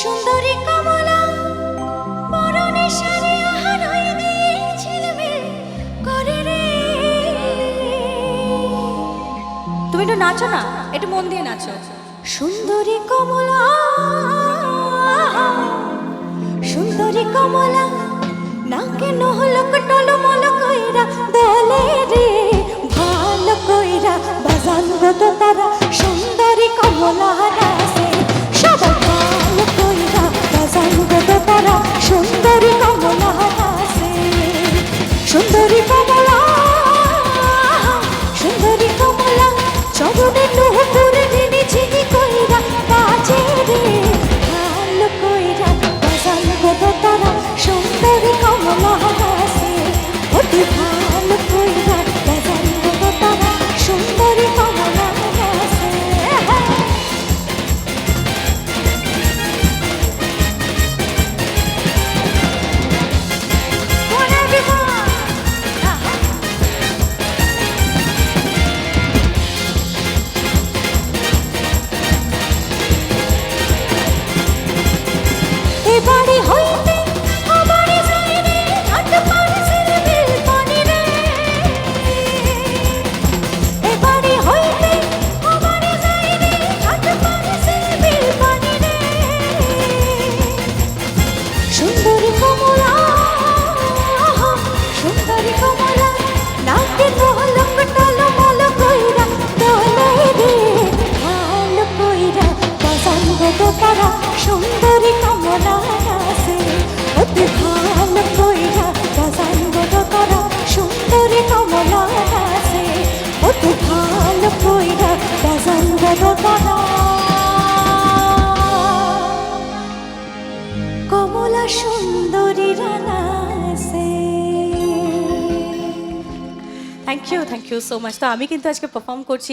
সুন্দরী কমলা পরনে শাড়ি আহার হয়ে দিয়ে ঝিলমিল করে রে। তুমি একটু নাচো না, একটু মন দিয়ে নাচো। সুন্দরী কমলা, সুন্দরী কমলা নাকে নহলক টলমল কইরা দেলে রে ভালো কইরা বাজান গো তারা। সুন্দরী কমলা নাচে সবাই ভালো কইরা বাজান গো তারা। সুন্দরী কমলা নাচে, সুন্দরী কমলা, সুন্দরী কমলা চরণে নুপুর দিনি ঝিনি কইরা বাজে রে ভালো কইরা বাজান গো তারা। সুন্দরী কমলা নাচে অতি ভালো কইরা বাজান গো তারা। সুন্দরী কমলা নাচে। এবারে হইতে আমারে যাই রে ঘাট পাড়ে ঝিলমিল পানি রে। এবারে হইতে আমারে যাই রে ঘাট পাড়ে ঝিলমিল পানি রে। সুন্দরী কমলা, সুন্দরী কমলা নাকে নহলক টলমল কইরা দোলে রে ভালো কইরা বাজান গো তারা। সুন্দরী কমলা নাচে অতি ভালো কইরা বাজান গো তারা। সুন্দরী কমলা নাচে অতি ভালো কইরা বাজান গো তারা। কমলা সুন্দরী নাচে। Thank you so much. তো আমি কিন্তু আজকে পারফর্ম করছি